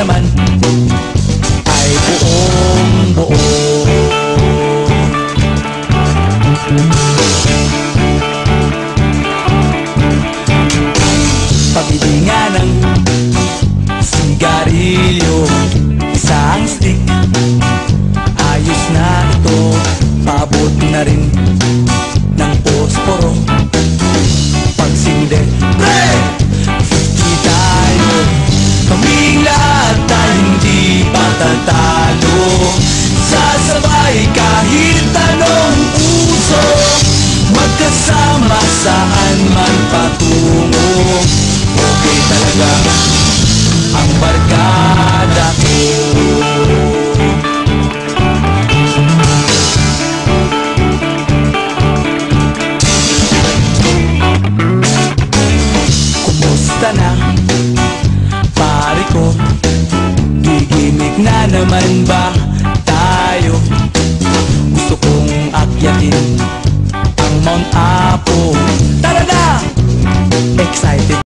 naman ay buong buo. Pabili nga ng sigarilyo, isang stick, ayos na ito. Paabot na rin ng posporo. Pagsinde, pre! 50 tayo, kaming lahat ay hindi patatalo. Sasabay kahit anong puso, magkasama saan man patungo. Okay talaga ang barkada ko. Kumusta na, pare ko? Gigimik na naman ba?